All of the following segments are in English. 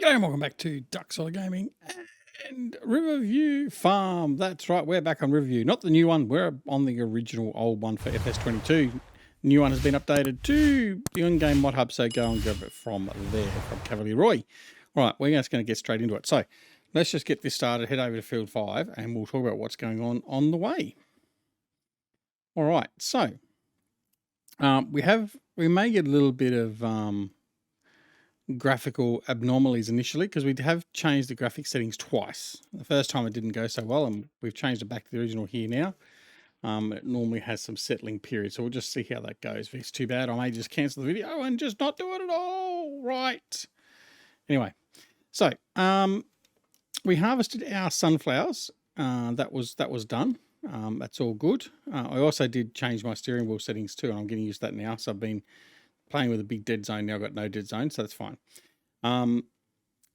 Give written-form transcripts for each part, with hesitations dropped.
G'day and welcome back to Duck Solid Gaming and Riverview Farm. That's right, we're back on Riverview. Not the new one, we're on the original old one for FS22. New one has been updated to the on-game mod hub, so go and grab it from there, from Cavalier Roy. All right, we're just going to get straight into it. So let's just get this started, head over to Field 5, and we'll talk about what's going on the way. All right, so we may get a little bit of graphical abnormalities initially because we have changed the graphic settings twice. The first time it didn't go so well, and we've changed it back to the original here now. It normally has some settling period, so we'll just see how that goes. If it's too bad, I may just cancel the video and just not do it at all. Right. Anyway, so we harvested our sunflowers. That was done. That's all good. I also did change my steering wheel settings too, and I'm getting used to that now. So I've been playing with a big dead zone now. I've got no dead zone, so that's fine.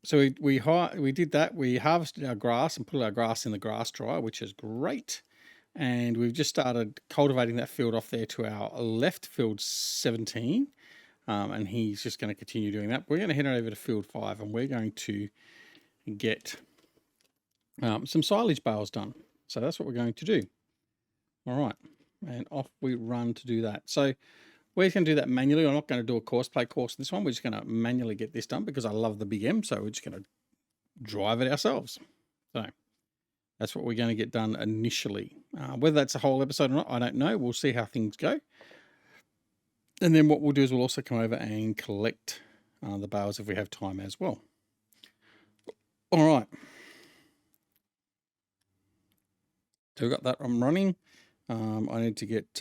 So we did that. We harvested our grass and put our grass in the grass dryer, which is great. And we've just started cultivating that field off there to our left, field 17. And he's just going to continue doing that. We're going to head over to field 5, and we're going to get some silage bales done. So that's what we're going to do. All right, and off we run to do that. So we're going to do that manually. I'm not going to do a play course this one. We're just going to manually get this done because I love the big M. So we're just going to drive it ourselves. So that's what we're going to get done initially. Whether that's a whole episode or not, I don't know. We'll see how things go. And then what we'll do is we'll also come over and collect the bales if we have time as well. All right. So we've got that I'm running. I need to get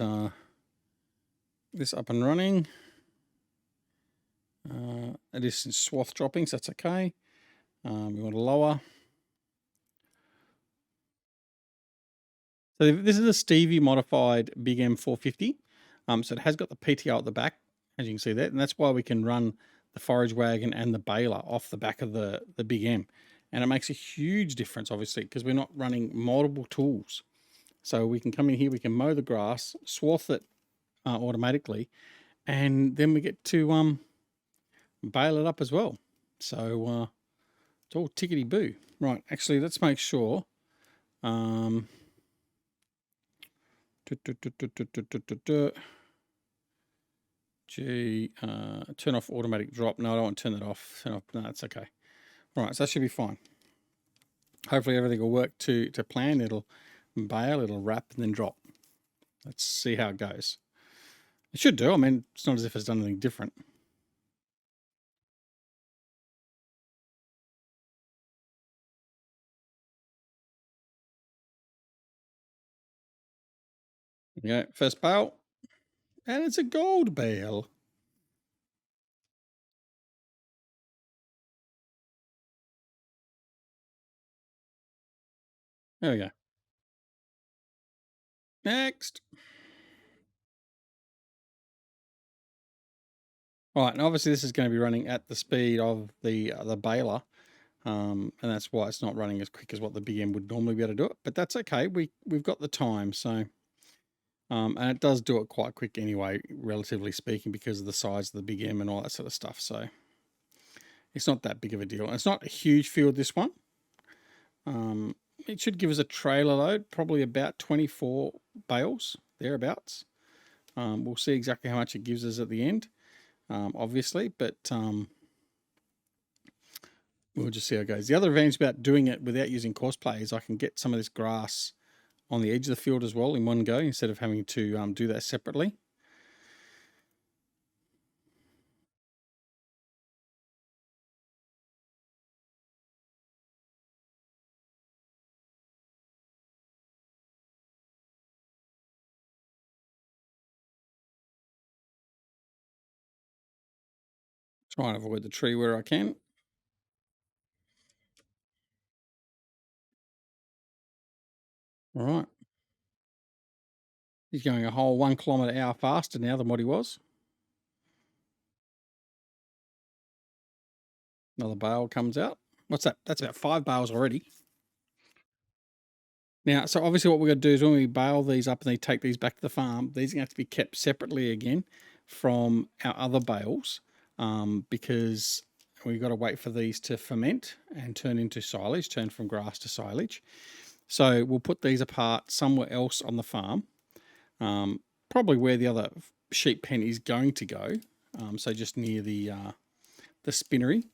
this up and running. It is in swath droppings, that's okay. We want to lower. So this is a Stevie modified Big M450. So it has got the PTO at the back, as you can see there, and that's why we can run the forage wagon and the baler off the back of the Big M. And it makes a huge difference, obviously, because we're not running multiple tools. So we can come in here, we can mow the grass, swath it automatically, and then we get to bale it up as well. So it's all tickety-boo. Right, actually, let's make sure. Turn off automatic drop. No, I don't want to turn that off. No, that's okay. All right, so that should be fine. Hopefully everything will work to plan. It'll bale, it'll wrap, and then drop. Let's see how it goes. It should do. I mean, it's not as if it's done anything different. Okay, first bale. And it's a gold bale. There we go. Next. All right, and obviously this is going to be running at the speed of the baler, and that's why it's not running as quick as what the Big M would normally be able to do it. But that's okay. We've got the time, so and it does do it quite quick anyway, relatively speaking, because of the size of the Big M and all that sort of stuff. So it's not that big of a deal. And it's not a huge field, this one. It should give us a trailer load, probably about 24 bales thereabouts. We'll see exactly how much it gives us at the end. Obviously, but we'll just see how it goes. The other advantage about doing it without using courseplay is I can get some of this grass on the edge of the field as well in one go instead of having to do that separately. Try and avoid the tree where I can. All right. He's going a whole 1 km/h faster now than what he was. Another bale comes out. What's that? That's about 5 bales already. Now, so obviously what we're going to do is when we bale these up and they take these back to the farm, these are going to have to be kept separately again from our other bales because we've got to wait for these to ferment and turn into silage, turn from grass to silage. So we'll put these apart somewhere else on the farm, probably where the other sheep pen is going to go. So just near the spinnery.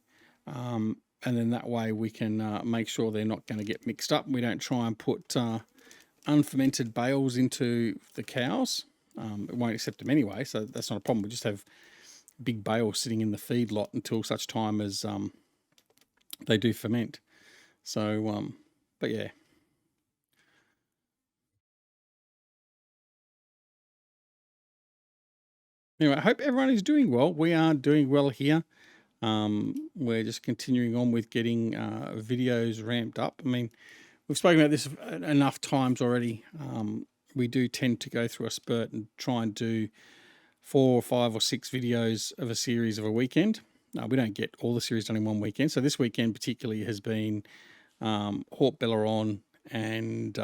And then that way we can make sure they're not going to get mixed up. We don't try and put unfermented bales into the cows. It won't accept them anyway, so that's not a problem. We just have big bales sitting in the feed lot until such time as they do ferment. So, but yeah. Anyway, I hope everyone is doing well. We are doing well here. We're just continuing on with getting videos ramped up. I mean, we've spoken about this enough times already. We do tend to go through a spurt and try and do 4 or 5 or 6 videos of a series of a weekend. We don't get all the series done in one weekend. So this weekend particularly has been Hort Belleron and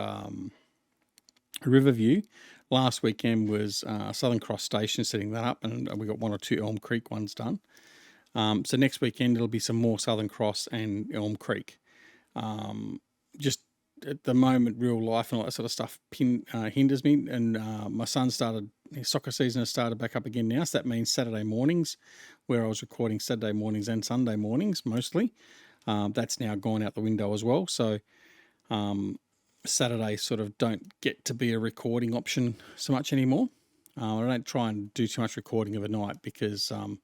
Riverview. Last weekend was Southern Cross Station, setting that up, and we got 1 or 2 Elm Creek ones done. So next weekend it'll be some more Southern Cross and Elm Creek. Just at the moment, real life and all that sort of stuff hinders me. And my son his soccer season has started back up again now. So that means Saturday mornings, where I was recording Saturday mornings and Sunday mornings mostly. That's now gone out the window as well. So Saturdays sort of don't get to be a recording option so much anymore. I don't try and do too much recording of a night because, well,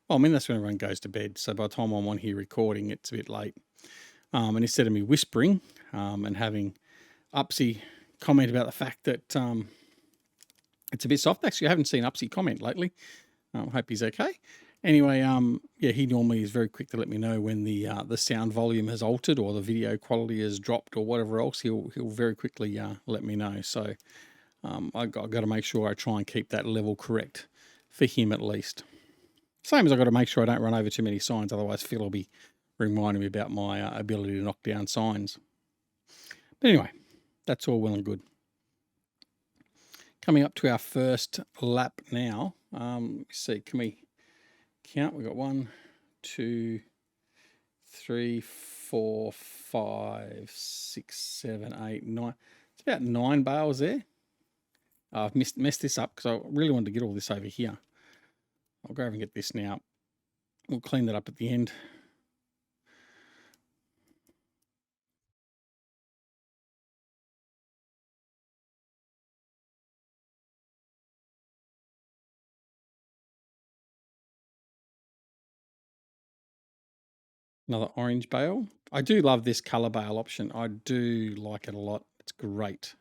I mean, that's when everyone goes to bed. So by the time I'm on here recording, it's a bit late. And instead of me whispering and having Upsy comment about the fact that it's a bit soft. Actually, I haven't seen Upsy comment lately. I hope he's okay. Anyway, yeah, he normally is very quick to let me know when the sound volume has altered or the video quality has dropped or whatever else. He'll very quickly let me know. So I've got to make sure I try and keep that level correct for him at least. Same as I've got to make sure I don't run over too many signs. Otherwise, Phil will be reminding me about my ability to knock down signs. But anyway, that's all well and good. Coming up to our first lap now. Let's see, can we count? We've got 1, 2, 3, 4, 5, 6, 7, 8, 9. It's about 9 bales there. I've messed this up because I really wanted to get all this over here. I'll go over and get this now. We'll clean that up at the end. Another orange bale. I do love this color bale option. I do like it a lot. It's great.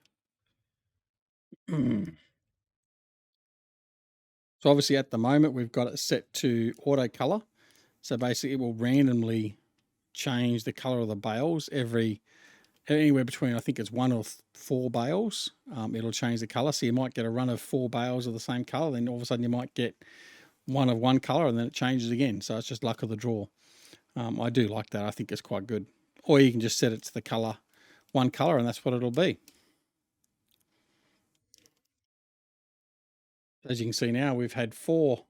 So obviously at the moment we've got it set to auto color. So basically it will randomly change the color of the bales anywhere between, I think it's 1 or 4 bales. It'll change the color. So you might get a run of 4 bales of the same color. Then all of a sudden you might get one of one color and then it changes again. So it's just luck of the draw. I do like that. I think it's quite good. Or you can just set it to the color, one color, and that's what it'll be. As you can see now, we've had 4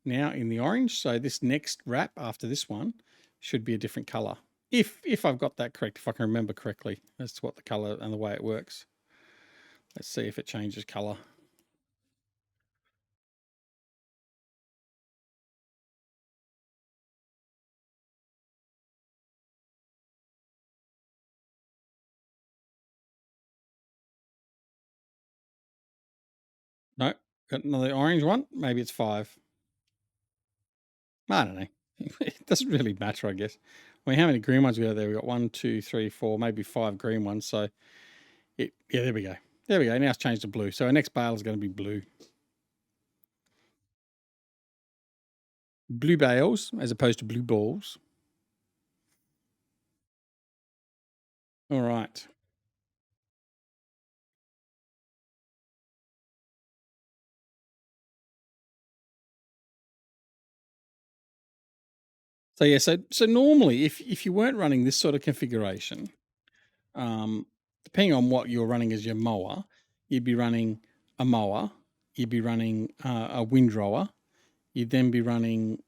now in the orange. So this next wrap after this one should be a different color. If I've got that correct, if I can remember correctly as to what the color and the way it works. Let's see if it changes color. No, got another orange one. Maybe it's 5. I don't know. It doesn't really matter, I guess. I mean, how many green ones we got there? We got 1, 2, 3, 4, maybe 5 green ones. So yeah, there we go. There we go. Now it's changed to blue. So our next bale is going to be blue. Blue bales as opposed to blue balls. All right. So yeah, so normally if you weren't running this sort of configuration, depending on what you're running as your mower, you'd be running a mower, you'd be running a windrower, you'd then be running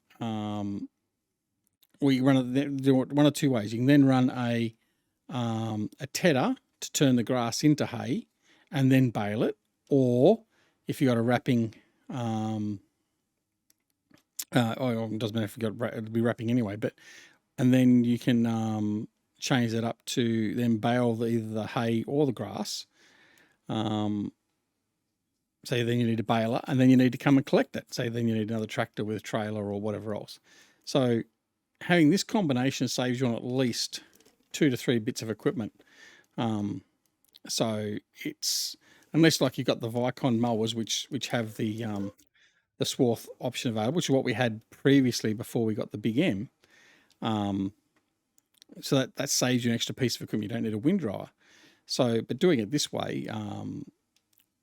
we run it, do it one or two ways. You can then run a tedder to turn the grass into hay and then bale it, or if you got a wrapping, it doesn't matter if you got it'll be wrapping anyway, but and then you can change it up to then bale either the hay or the grass. So then you need a baler, and then you need to come and collect it. So then you need another tractor with a trailer or whatever else. So having this combination saves you on at least 2 to 3 bits of equipment. So it's, unless like you've got the Vicon mowers, which have the swath option available, which is what we had previously before we got the Big M. So that saves you an extra piece of equipment. You don't need a windrower. So, but doing it this way,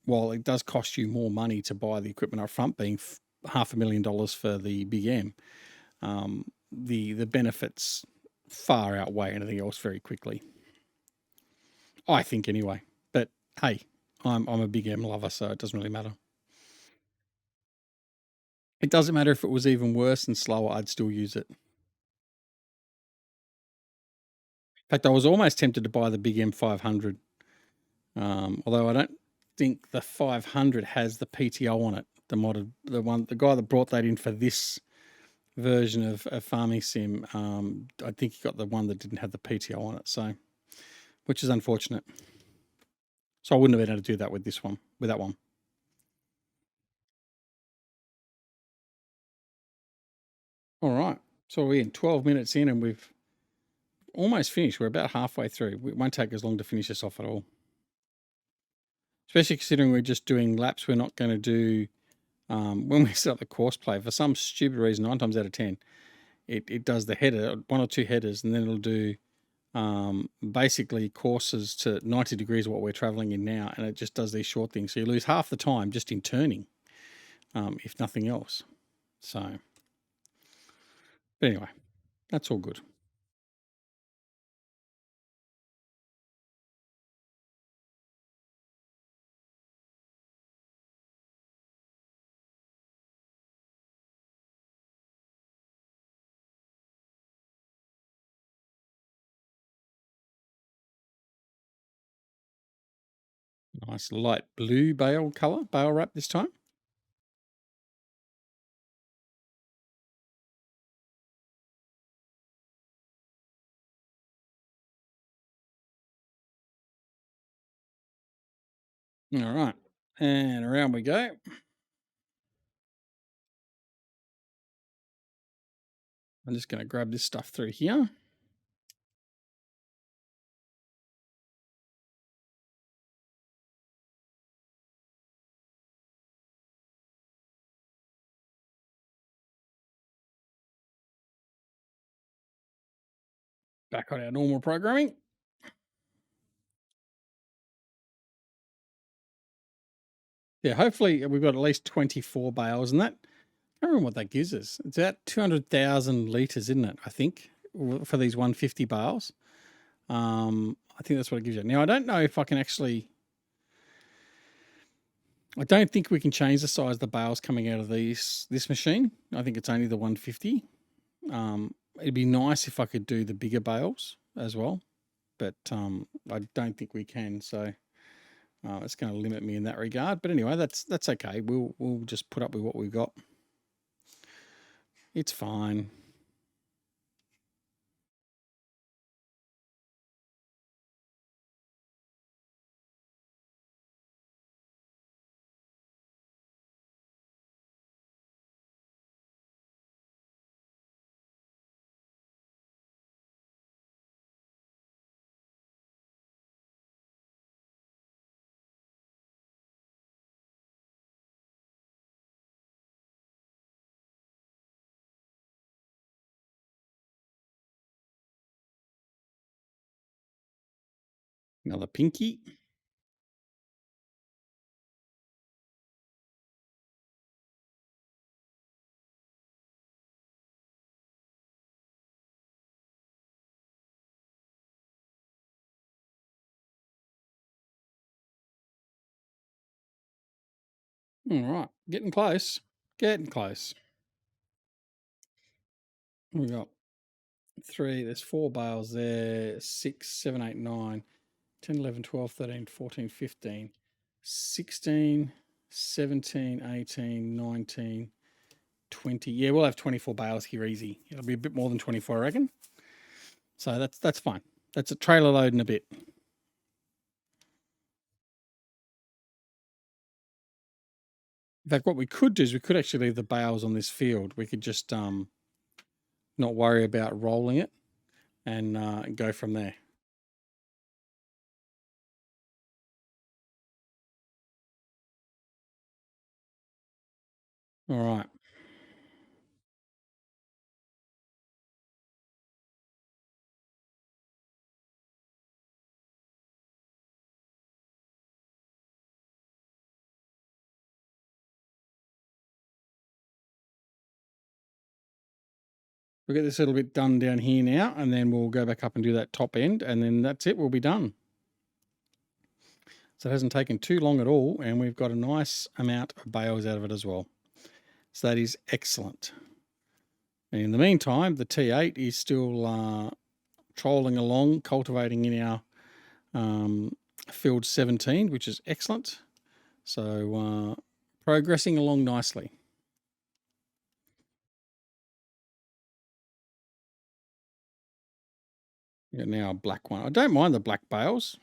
while it does cost you more money to buy the equipment up front, being $500,000 for the Big M, the benefits far outweigh anything else very quickly. I think anyway. But hey, I'm a Big M lover, so it doesn't really matter. It doesn't matter if it was even worse and slower, I'd still use it. In fact, I was almost tempted to buy the Big M500, although I don't think the 500 has the PTO on it. The guy that brought that in for this version of Farming Sim, I think he got the one that didn't have the PTO on it, so which is unfortunate. So I wouldn't have been able to do that with that one. All right, so we're in 12 minutes in, and we've almost finished. We're about halfway through. It won't take as long to finish this off at all. Especially considering we're just doing laps. We're not going to do, when we set up the course play, for some stupid reason, 9 times out of 10, it does the header, 1 or 2 headers, and then it'll do basically courses to 90 degrees of what we're traveling in now, and it just does these short things. So you lose half the time just in turning, if nothing else. So, but anyway, that's all good. Nice light blue bale color, bale wrap this time. All right, and around we go. I'm just going to grab this stuff through here. Back on our normal programming. Yeah, hopefully we've got at least 24 bales, and that, I don't remember what that gives us. It's about 200,000 litres, isn't it? I think, for these 150 bales. I think that's what it gives you. Now, I don't know if I can actually, I don't think we can change the size of the bales coming out of this machine. I think it's only the 150. It'd be nice if I could do the bigger bales as well, but I don't think we can. So it's going to limit me in that regard. But anyway, that's okay. We'll just put up with what we've got. It's fine. Another pinky. All right, getting close. Getting close. What we got? 3, there's 4 bales there, 6, 7, 8, 9, 10, 11, 12, 13, 14, 15, 16, 17, 18, 19, 20. Yeah, we'll have 24 bales here easy. It'll be a bit more than 24, I reckon. So that's fine. That's a trailer load and a bit. In fact, what we could do is we could actually leave the bales on this field. We could just not worry about rolling it and go from there. All right. We'll get this little bit done down here now, and then we'll go back up and do that top end, and then that's it. We'll be done. So it hasn't taken too long at all, and we've got a nice amount of bales out of it as well. So that is excellent. And in the meantime, the T8 is still trolling along, cultivating in our field 17, which is excellent. So progressing along nicely. Yeah, now a black one. I don't mind the black bales.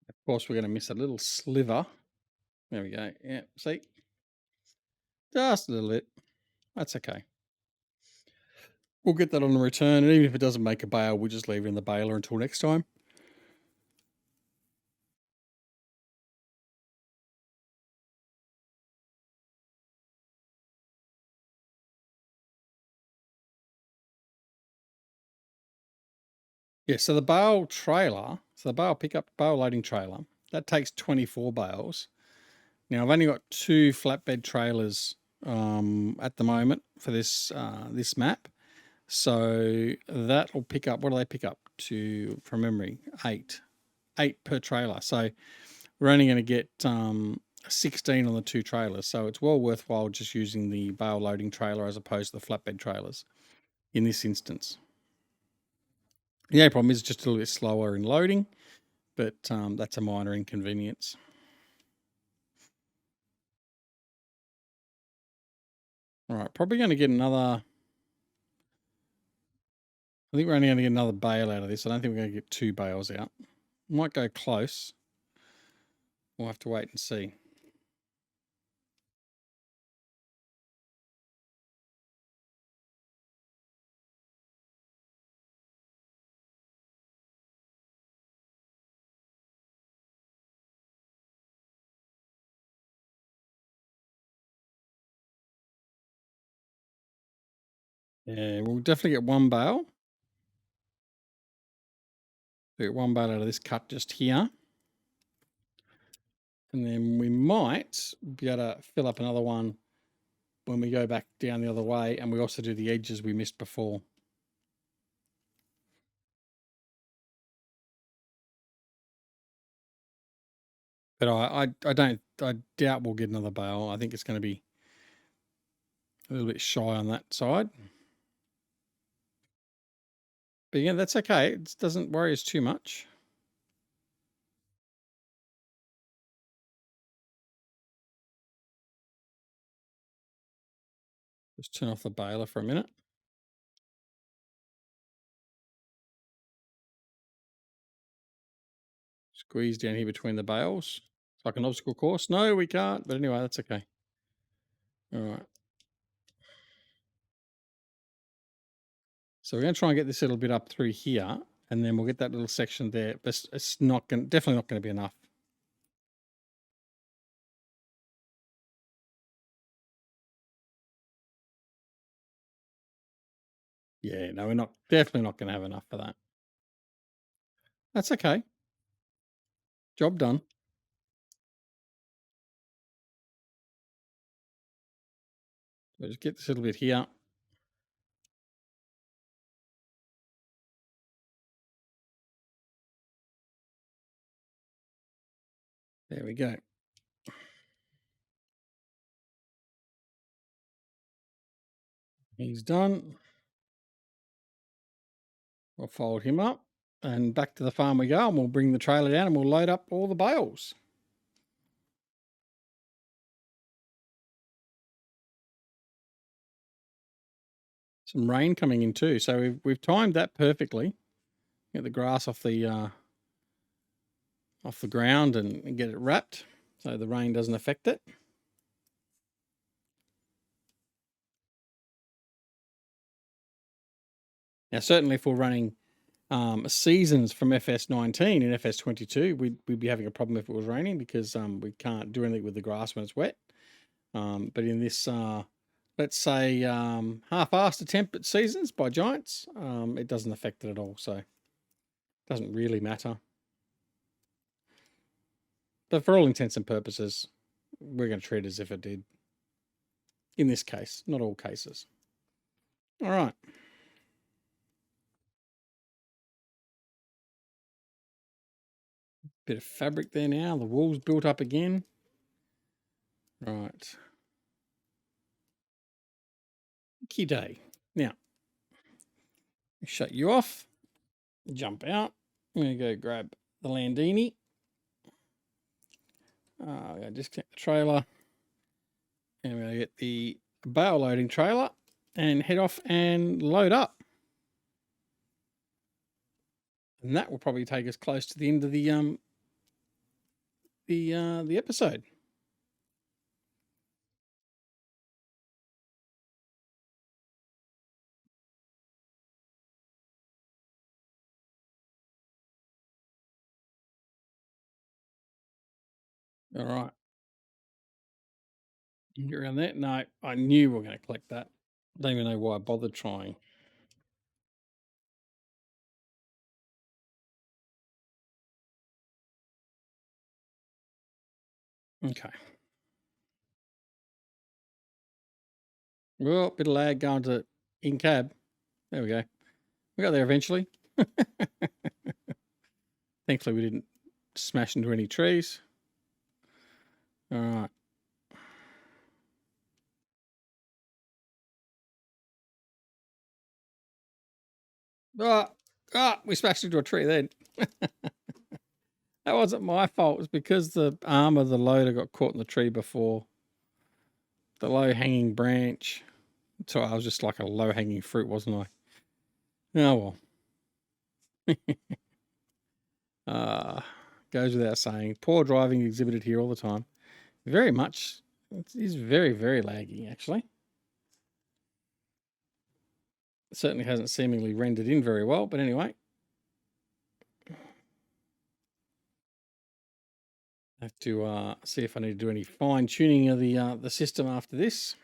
Of course, we're going to miss a little sliver. There we go. Yeah, see? Just a little bit. That's okay. We'll get that on the return, and even if it doesn't make a bale, we'll just leave it in the baler until next time. Yeah, so the bale trailer, so the bale pickup, bale loading trailer, that takes 24 bales. Now, I've only got 2 flatbed trailers at the moment for this this map. So that'll pick up, what do they pick up to, from memory? 8 per trailer. So we're only going to get 16 on the 2 trailers. So it's well worthwhile just using the bale loading trailer as opposed to the flatbed trailers in this instance. The only problem is just a little bit slower in loading, but that's a minor inconvenience. All right, probably going to get another. I think we're only going to get another bale out of this. I don't think we're going to get 2 bales out. Might go close. We'll have to wait and see. Yeah, we'll definitely get 1 bale. We'll get 1 bale out of this cut just here. And then we might be able to fill up another one when we go back down the other way, and we also do the edges we missed before. But I doubt we'll get another bale. I think it's going to be a little bit shy on that side. But yeah, that's okay. It doesn't worry us too much. Just turn off the baler for a minute. Squeeze down here between the bales. It's like an obstacle course. No, we can't. But anyway, that's okay. All right. So we're going to try and get this little bit up through here, and then we'll get that little section there. But it's not going, definitely not going to be enough. Yeah, no, we're not, definitely not going to have enough for that. That's okay. Job done. We'll just get this little bit here. There we go. He's done. We'll fold him up and back to the farm we go, and we'll bring the trailer down and we'll load up all the bales. Some rain coming in too, so we've timed that perfectly. Get the grass off the ground and get it wrapped so the rain doesn't affect it. Now, certainly if we're running seasons from FS19 and FS22, we'd be having a problem if it was raining, because we can't do anything with the grass when it's wet. But in this, let's say, half-assed attempt at seasons by Giants, it doesn't affect it at all, so it doesn't really matter. But for all intents and purposes, we're going to treat it as if it did. In this case, not all cases. All right. Bit of fabric there now. The wool's built up again. Right. Key day. Now, shut you off. Jump out. I'm going to go grab the Landini. I'm going to disconnect the trailer. And I'm going to get the bale loading trailer and head off and load up. And that will probably take us close to the end of the episode. All right. Get around that. No, I knew we were going to collect that. Don't even know why I bothered trying. Okay. Well, bit of lag going to in cab. There we go. We got there eventually. Thankfully, we didn't smash into any trees. All right. We smashed into a tree then. That wasn't my fault. It was because the arm of the loader got caught in the tree before. The low-hanging branch. So I was just like a low-hanging fruit, wasn't I? Oh, well. Goes without saying. Poor driving exhibited here all the time. Very much. It is very, very laggy, actually. It certainly hasn't seemingly rendered in very well, but anyway. I have to see if I need to do any fine-tuning of the system after this.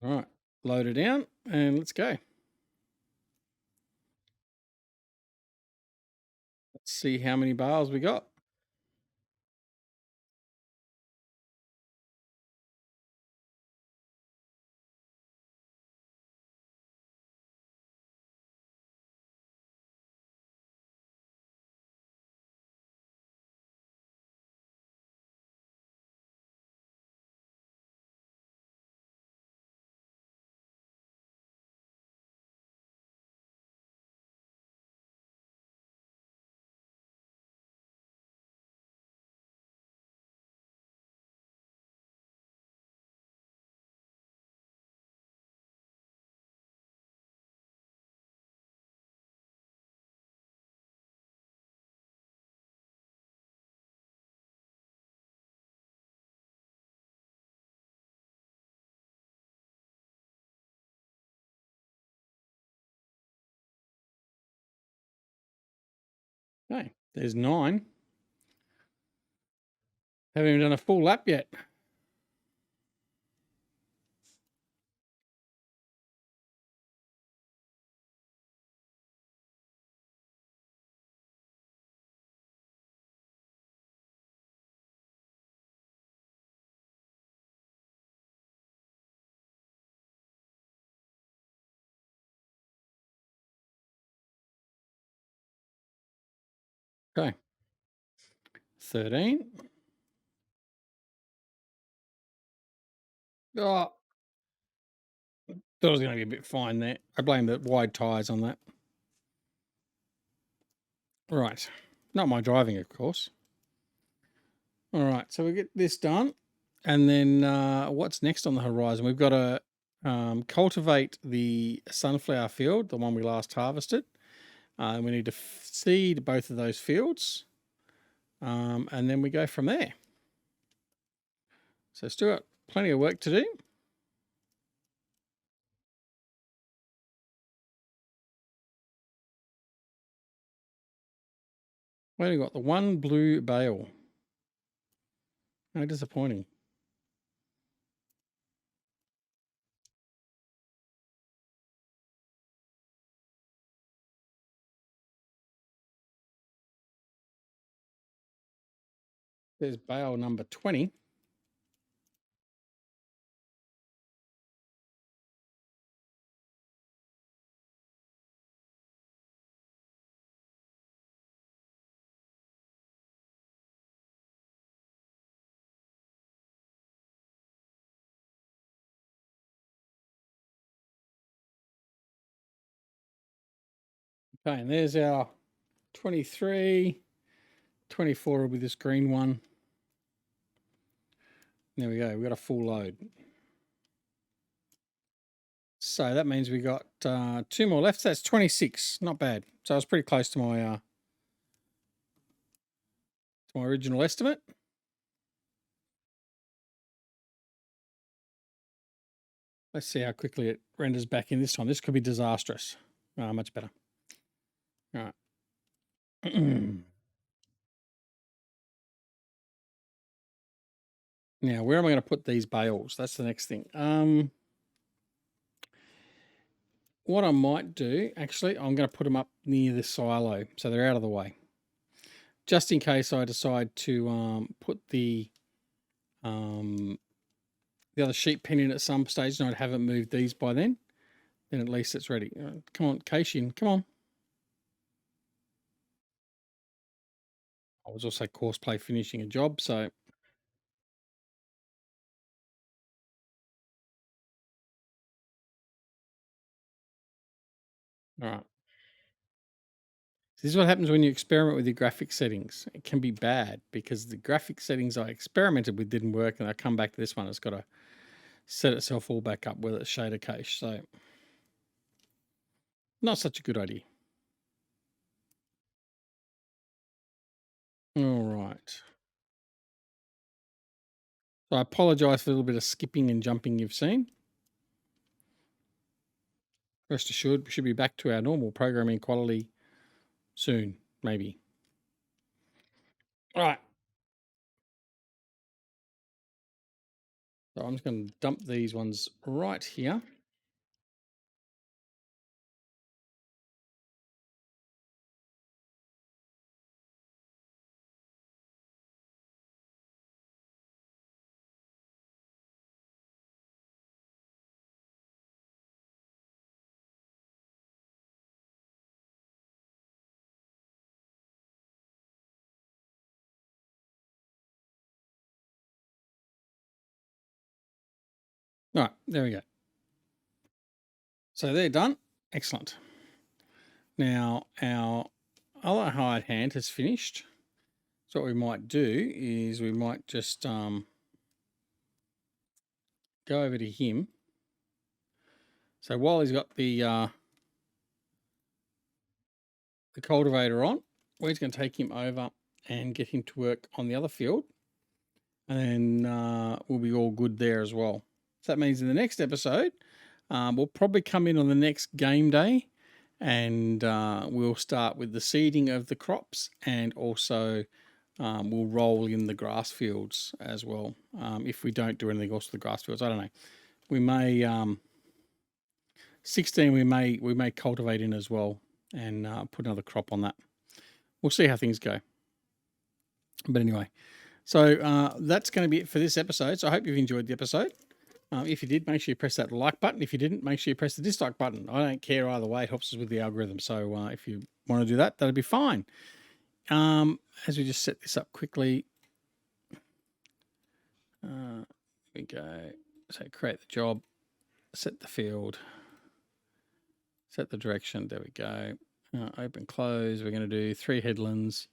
All right. Load it down and let's go. Let's see how many bales we got. Okay, there's 9. Haven't even done a full lap yet. Okay. 13. Oh, thought it was going to be a bit fine there. I blame the wide tyres on that. Right. Not my driving, of course. All right. So we get this done. And then what's next on the horizon? We've got to cultivate the sunflower field, the one we last harvested. We need to seed both of those fields. And then we go from there. So Stuart, plenty of work to do. We only got the one blue bale. How disappointing. There's bale number 20. Okay, and there's our 23. 24 will be this green one. There we go. We've got a full load. So that means we got 2 more left. That's 26. Not bad. So I was pretty close to my original estimate. Let's see how quickly it renders back in this time. This could be disastrous. Much better. All right. Now, where am I going to put these bales? That's the next thing. What I might do, actually, I'm going to put them up near the silo so they're out of the way. Just in case I decide to put the other sheep pen in at some stage and I haven't moved these by then at least it's ready. Come on, Caitian, come on. I was also course play finishing a job, so all right. This is what happens when you experiment with your graphic settings. It can be bad because the graphic settings I experimented with didn't work, and I come back to this one. It's got to set itself all back up with its shader cache. So not such a good idea. All right. So I apologise for a little bit of skipping and jumping you've seen. Rest assured, we should be back to our normal programming quality soon, maybe. All right. So I'm just going to dump these ones right here. All right, there we go. So they're done. Excellent. Now our other hired hand has finished. So what we might do is we might just go over to him. So while he's got the cultivator on, we're just going to take him over and get him to work on the other field. And then we'll be all good there as well. So that means in the next episode, we'll probably come in on the next game day and we'll start with the seeding of the crops and also we'll roll in the grass fields as well. If we don't do anything else with the grass fields, I don't know. We may 16. We may cultivate in as well and put another crop on that. We'll see how things go. But anyway, so that's going to be it for this episode. So I hope you've enjoyed the episode. If you did, make sure you press that like button. If you didn't, make sure you press the dislike button. I don't care either way. It helps us with the algorithm. So if you want to do that, that'd be fine. as we just set this up quickly, here we go. So create the job, set the field, set the direction. There we go. Open, close. We're going to do 3 headlands,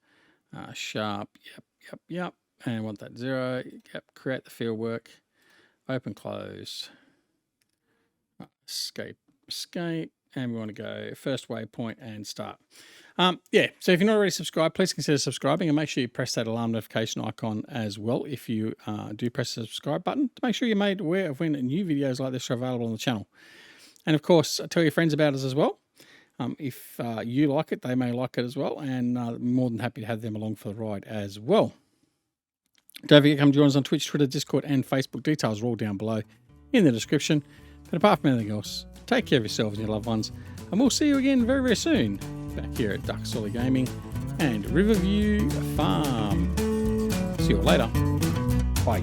sharp. Yep. And want that 0. Yep. Create the field work. Open, close. Escape. And we want to go first waypoint and start. Yeah, so if you're not already subscribed, please consider subscribing and make sure you press that alarm notification icon as well if you do press the subscribe button to make sure you're made aware of when new videos like this are available on the channel. And of course, tell your friends about us as well. If you like it, they may like it as well, and more than happy to have them along for the ride as well. Don't forget to come join us on Twitch, Twitter, Discord, and Facebook. Details are all down below in the description. But apart from anything else, take care of yourselves and your loved ones, and we'll see you again very, very soon back here at Duck Solly Gaming and Riverview Farm. See you all later. Bye.